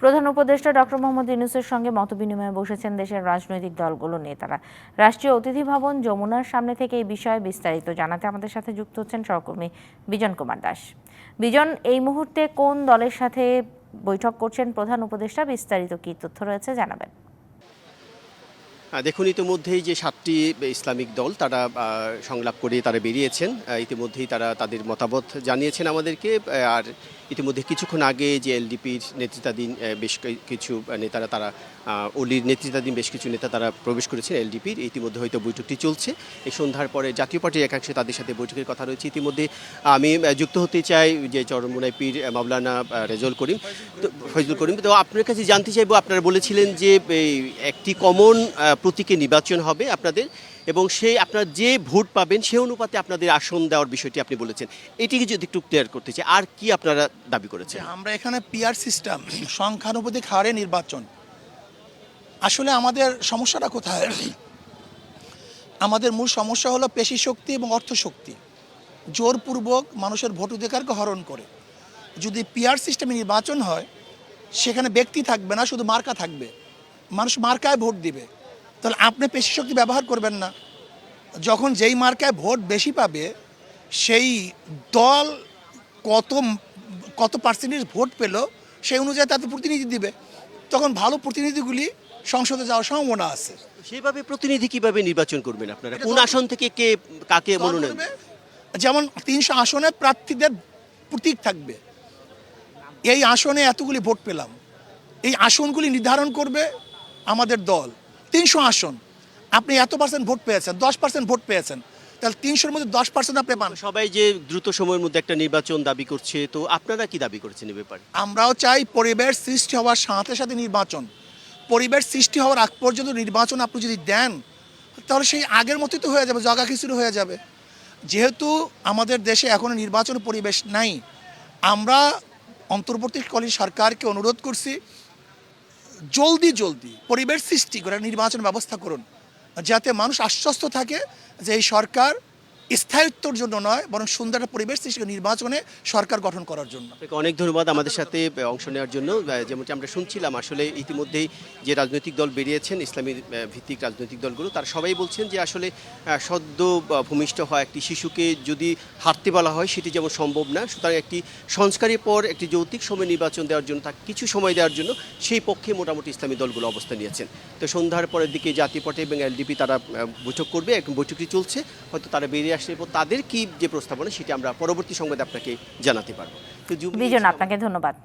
প্রধান উপদেষ্টা ডক্টর মোহাম্মদ ইউনূসের সঙ্গে মতবিনিময়ে বসেছেন দেশের রাজনৈতিক দলগুলোর নেতারা। রাষ্ট্রীয় অতিথি ভবন যমুনার সামনে থেকে এই বিষয়ে বিস্তারিত জানাতে আমাদের সাথে যুক্ত হচ্ছেন সহকর্মী বিজন কুমার দাস। বিজন, এই মুহূর্তে কোন দলের সাথে বৈঠক করছেন প্রধান উপদেষ্টা, বিস্তারিত কি তথ্য রয়েছে জানাবেন? দেখুন, ইতিমধ্যেই যে 7টি ইসলামিক দল তারা সংলাপ করে তারা বেরিয়েছেন। ইতিমধ্যেই তারা তাদের মতামত জানিয়েছেন আমাদেরকে। আর ইতিমধ্যে কিছুক্ষণ আগে যে এলডিপির নেতৃত্বাধীন বেশ কিছু নেতারা তারা অলির নেতৃত্বাধীন বেশ কিছু নেতা তারা প্রবেশ করেছেন এলডিপির। ইতিমধ্যে হয়তো বৈঠকটি চলছে। এই সন্ধ্যার পরে জাতীয় পার্টির একাংশে তাদের সাথে বৈঠকের কথা রয়েছে। ইতিমধ্যে আমি যুক্ত হতে চাই যে চরমোনাই পীর মাওলানা ফয়জুল করিম। তো আপনার কাছে জানতে চাইবো, আপনারা বলেছিলেন যে একটি কমন প্রতীকে নির্বাচন হবে আপনাদের, এবং সেই আপনারা যে ভোট পাবেন সে অনুপাতে আপনাদের আসন দেওয়ার বিষয়টি আপনি বলেছেন। এটিকে যদি একটু ক্লিয়ার করতে চাই, আর কি আপনারা দাবি করেছেন? আমরা এখানে পিআর সিস্টেম, সংখ্যানুপাতিক হারে নির্বাচন। আসলে আমাদের সমস্যাটা কোথায়? আমাদের মূল সমস্যা হলো পেশি শক্তি এবং অর্থ শক্তি জোরপূর্বক মানুষের ভোটাধিকারকে হরণ করে। যদি পিআর সিস্টেমে নির্বাচন হয়, সেখানে ব্যক্তি থাকবে না, শুধু মার্কা থাকবে। মানুষ মার্কায় ভোট দিবে। তাহলে আপনি পেশি শক্তি ব্যবহার করবেন না। যখন যেই মার্কায় ভোট বেশি পাবে, সেই দল কত কত পার্সেন্টেজ ভোট পেল সেই অনুযায়ী তাদের প্রতিনিধি দিবে। তখন ভালো প্রতিনিধিগুলি সংসদে যাওয়ার সম্ভাবনা আছে। সেইভাবে প্রতিনিধি কিভাবে নির্বাচন করবেন আপনারা? কোন আসন থেকে কে কাকে মনোনয়ন? যেমন 300 আসনে প্রার্থীদের প্রতীক থাকবে। এই আসনে এতগুলি ভোট পেলাম, এই আসনগুলি নির্ধারণ করবে আমাদের দল। 300 আসন, আপনি এত পার্সেন্ট ভোট পেয়েছেন, 10% ভোট পেয়েছেন, তাহলে 300-র মধ্যে 10% আপনি পান। সবাই যে দ্রুত সময়ের মধ্যে একটা নির্বাচন দাবি করছে, তো আপনারা কি দাবি করছেন এ ব্যাপারে? আমরাও চাই পরিবেশ সৃষ্টি হওয়ার সাথে সাথে নির্বাচন। পরিবেশ সৃষ্টি হওয়ার আগ পর্যন্ত নির্বাচন আপনি যদি দেন, তাহলে সেই আগের মতোই তো হয়ে যাবে, জগা খিচুড়ি হয়ে যাবে। যেহেতু আমাদের দেশে এখনো নির্বাচন পরিবেশ নাই, আমরা অন্তর্বর্তীকালীন সরকারকে অনুরোধ করছি, জলদি পরিবেশ সৃষ্টি করে নির্বাচন ব্যবস্থা করুন, যাতে মানুষ আশ্বস্ত থাকে যে এই সরকার স্থায়িত্বর জন্য নয়, বরং সুন্দর একটা পরিবেশ সৃষ্টি নির্বাচনে সরকার গঠন করার জন্য। অনেক ধন্যবাদ আমাদের সাথে অংশ নেওয়ার জন্য। যেমনটি আমরা শুনছিলাম, আসলে ইতিমধ্যেই যে রাজনৈতিক দল বেরিয়েছেন, ইসলামী ভিত্তিক রাজনৈতিক দলগুলো, তারা সবাই বলছেন যে আসলে সদ্য ভূমিষ্ঠ হওয়া একটি শিশুকে যদি হারতে বলা হয় সেটি যেমন সম্ভব না, সুতরাং একটি সংস্কারের পর একটি যৌক্তিক সময় নির্বাচন দেওয়ার জন্য, তাকে কিছু সময় দেওয়ার জন্য সেই পক্ষে মোটামুটি ইসলামী দলগুলো অবস্থান নিয়েছেন। তো সন্ধ্যার পরের দিকে জাতীয় পার্টি এবং এলডিপি তারা বৈঠক করবে, এখন বৈঠকটি চলছে। হয়তো তারা বেরিয়ে আসলে তাদের কি যে প্রস্তাবনা সেটি আমরা পরবর্তী সংবাদে আপনাকে জানাতে পারবো। বিজন, আপনাকে ধন্যবাদ।